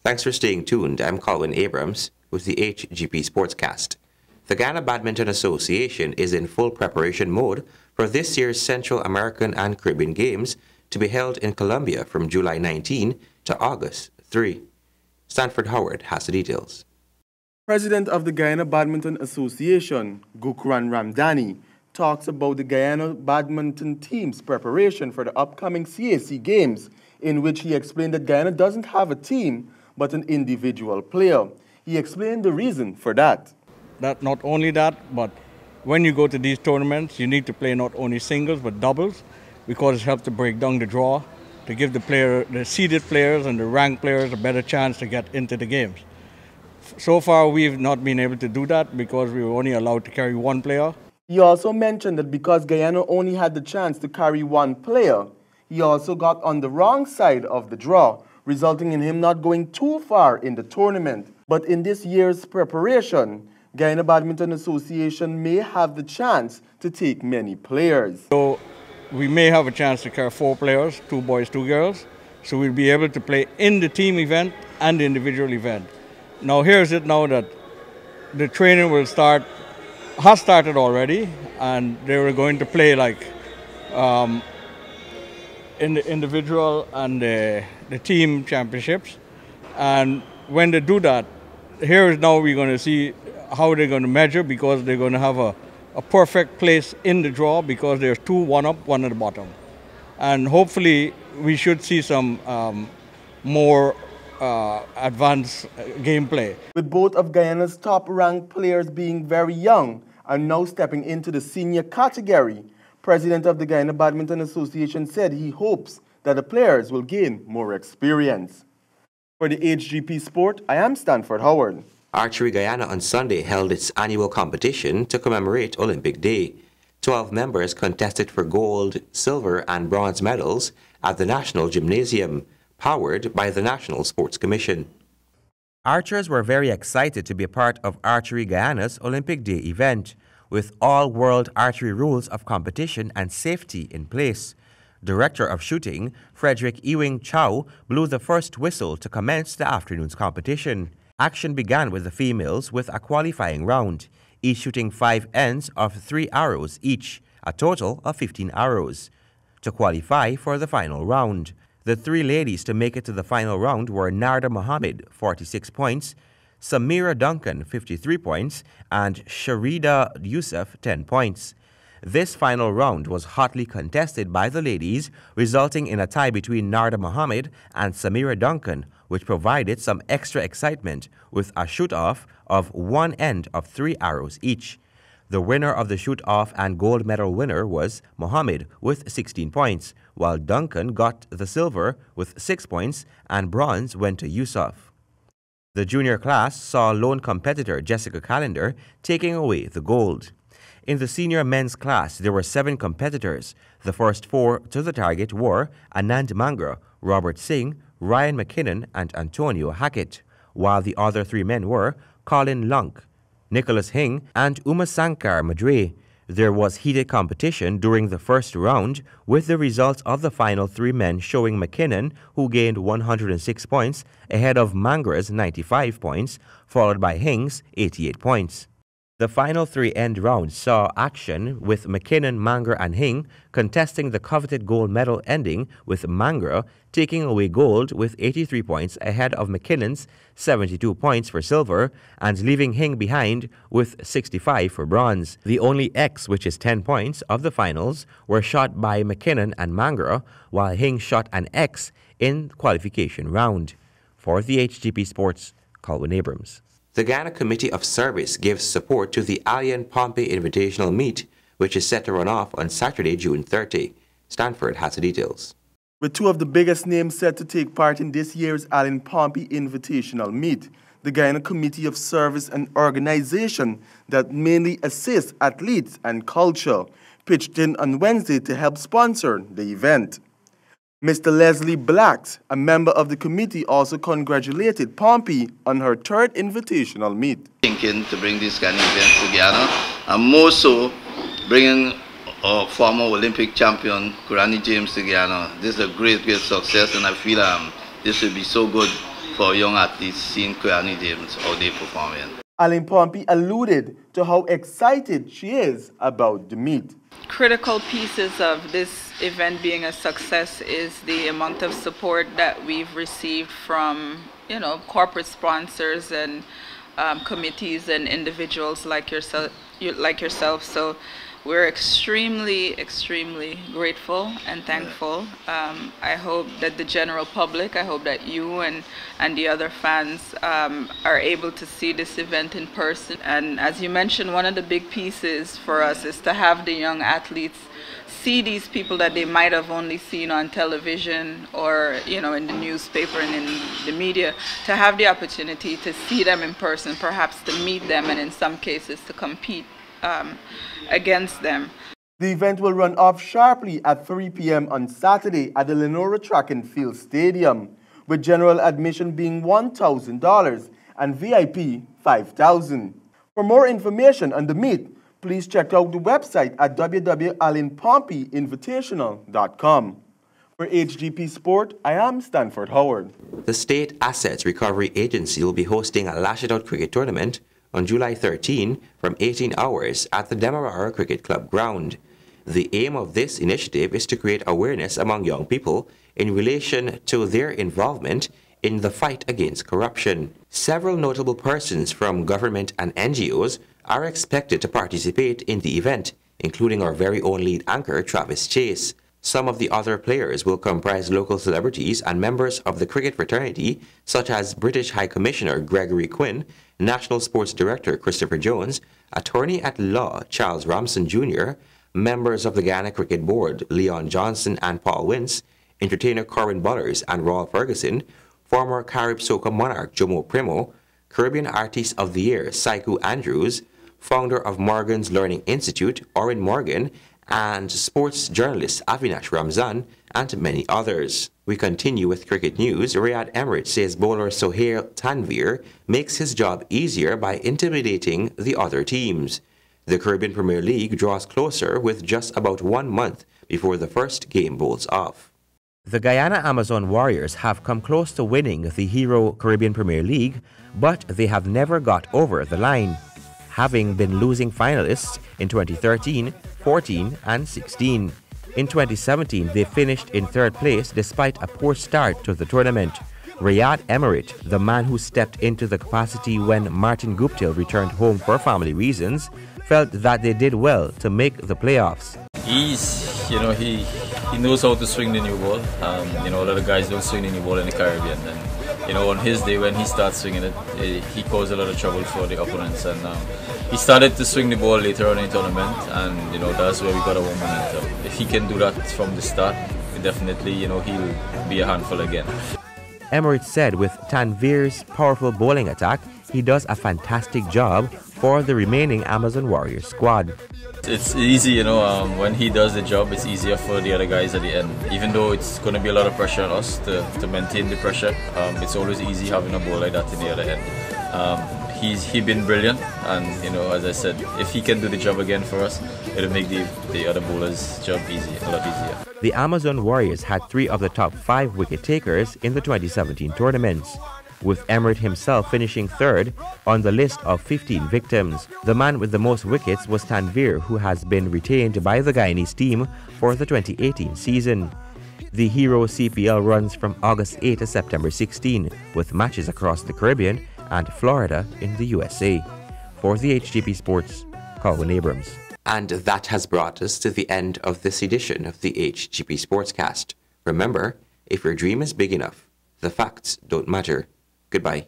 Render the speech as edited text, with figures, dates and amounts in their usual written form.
Thanks for staying tuned. I'm COLWYN ABRAMS with the HGP SPORTCAST. The Guyana Badminton Association is in full preparation mode for this year's Central American and Caribbean Games to be held in Colombia from July 19 to August 3. Stanford Howard has the details. President of the Guyana Badminton Association, Gukran Ramdani, talks about the Guyana badminton team's preparation for the upcoming CAC Games, in which he explained that Guyana doesn't have a team, but an individual player. He explained the reason for that. Not only that, but when you go to these tournaments, you need to play not only singles, but doubles, because it helps to break down the draw, to give the seeded players and the ranked players a better chance to get into the games. So far, we've not been able to do that because we were only allowed to carry one player. He also mentioned that because Guyana only had the chance to carry one player, he also got on the wrong side of the draw, resulting in him not going too far in the tournament. But in this year's preparation, Guyana Badminton Association may have the chance to take many players. So we may have a chance to carry 4 players, 2 boys, 2 girls. So we'll be able to play in the team event and the individual event. Now here's it now that the training has started already, and they were going to play like in the individual and the team championships. And when they do that, here is now we're going to see how they're going to measure, because they're going to have a perfect place in the draw, because there's 2, 1 up, 1 at the bottom. And hopefully we should see some more advanced gameplay. With both of Guyana's top-ranked players being very young and now stepping into the senior category, President of the Guyana Badminton Association said he hopes that the players will gain more experience. For the HGP Sport, I am Stanford Howard. Archery Guyana on Sunday held its annual competition to commemorate Olympic Day. 12 members contested for gold, silver, and bronze medals at the National Gymnasium, powered by the National Sports Commission. Archers were very excited to be a part of Archery Guyana's Olympic Day event, with all world archery rules of competition and safety in place. Director of Shooting, Frederick Ewing Chow, blew the first whistle to commence the afternoon's competition. Action began with the females with a qualifying round, each shooting 5 ends of 3 arrows each, a total of 15 arrows, to qualify for the final round. The 3 ladies to make it to the final round were Narda Mohammed, 46 points, Samira Duncan, 53 points, and Sharida Yusuf, 10 points. This final round was hotly contested by the ladies, resulting in a tie between Narda Mohammed and Samira Duncan, which provided some extra excitement with a shoot-off of 1 end of 3 arrows each. The winner of the shoot-off and gold medal winner was Mohammed with 16 points, while Duncan got the silver with 6 points and bronze went to Yusuf. The junior class saw lone competitor Jessica Callender taking away the gold. In the senior men's class, there were 7 competitors. The first 4 to the target were Anand Mangra, Robert Singh, Ryan McKinnon, and Antonio Hackett, while the other 3 men were Colin Lunk, Nicholas Hing, and Umasankar Madre. There was heated competition during the first round, with the results of the final 3 men showing McKinnon, who gained 106 points, ahead of Mangra's 95 points, followed by Hing's 88 points. The final 3 end rounds saw action with McKinnon, Mangra, and Hing contesting the coveted gold medal, ending with Mangra taking away gold with 83 points ahead of McKinnon's 72 points for silver and leaving Hing behind with 65 for bronze. The only X, which is 10 points, of the finals were shot by McKinnon and Mangra, while Hing shot an X in the qualification round. For the HGP Sports, COLWYN ABRAMS. The Guyana Committee of Service gives support to the Alien Pompey Invitational Meet, which is set to run off on Saturday, June 30. Stanford has the details. With 2 of the biggest names set to take part in this year's Allen Pompey Invitational Meet, the Guyana Committee of Service, an organization that mainly assists athletes and culture, pitched in on Wednesday to help sponsor the event. Mr. Leslie Blacks, a member of the committee, also congratulated Pompey on her 3rd invitational meet. Thinking to bring this kind of event to Guyana, and more so bringing our former Olympic champion, Kurani James, to Guyana. This is a great success, and I feel this will be so good for young athletes seeing Guyana Games how they performing. Aline Pompey alluded to how excited she is about the meet. Critical pieces of this event being a success is the amount of support that we've received from, corporate sponsors and committees and individuals like yourself. So we're extremely, extremely grateful and thankful. I hope that the general public, I hope that you and the other fans are able to see this event in person. And as you mentioned, one of the big pieces for us is to have the young athletes see these people that they might have only seen on television or in the newspaper and in the media, to have the opportunity to see them in person, perhaps to meet them, and in some cases to compete against them. The event will run off sharply at 3 p.m. on Saturday at the Lenora Track and Field Stadium, with general admission being $1,000 and VIP $5,000. For more information on the meet, please check out the website at www.alinepompeyinvitational.com. For HGP Sport, I am Stanford Howard. The State Assets Recovery Agency will be hosting a Lash It Out cricket tournament on July 13 from 18 hours at the Demerara Cricket Club ground. The aim of this initiative is to create awareness among young people in relation to their involvement in the fight against corruption. Several notable persons from government and NGOs are expected to participate in the event, including our very own lead anchor, Travis Chase. Some of the other players will comprise local celebrities and members of the cricket fraternity, such as British High Commissioner Gregory Quinn, National Sports Director Christopher Jones, Attorney at Law Charles Ramson Jr., members of the Guyana Cricket Board Leon Johnson and Paul Wince, entertainer Corin Bullers and Raul Ferguson, former Carib Soca monarch Jomo Primo, Caribbean Artist of the Year Saiku Andrews, founder of Morgan's Learning Institute Orin Morgan, and sports journalist Avinash Ramzan, and many others. We continue with cricket news. RAYAD EMRIT says bowler Sohail Tanvir makes his job easier by intimidating the other teams. The Caribbean Premier League draws closer with just about 1 month before the first game bowls off. The Guyana Amazon Warriors have come close to winning the Hero Caribbean Premier League, but they have never got over the line, having been losing finalists in 2013, 14 and 16. In 2017, they finished in third place despite a poor start to the tournament. RAYAD EMRIT, the man who stepped into the capacity when Martin Guptill returned home for family reasons, felt that they did well to make the playoffs. He knows how to swing the new ball. A lot of guys don't swing the new ball in the Caribbean. And, on his day when he starts swinging it, he caused a lot of trouble for the opponents. And he started to swing the ball later on in the tournament, and that's where we got our momentum. If he can do that from the start, definitely, he'll be a handful again. EMRIT said with Tanvir's powerful bowling attack, he does a fantastic job for the remaining Amazon Warriors squad. It's easy, when he does the job, it's easier for the other guys at the end. Even though it's going to be a lot of pressure on us to maintain the pressure, it's always easy having a ball like that in the other end. He's been brilliant, and as I said, if he can do the job again for us, it'll make the other bowlers' job a lot easier. The Amazon Warriors had 3 of the top 5 wicket takers in the 2017 tournaments, with EMRIT himself finishing third on the list of 15 victims. The man with the most wickets was Tanvir, who has been retained by the Guyanese team for the 2018 season. The Hero CPL runs from August 8 to September 16, with matches across the Caribbean and Florida in the USA. For the HGP Sports, COLWYN Abrams. And that has brought us to the end of this edition of the HGP Sportscast. Remember, if your dream is big enough, the facts don't matter. Goodbye.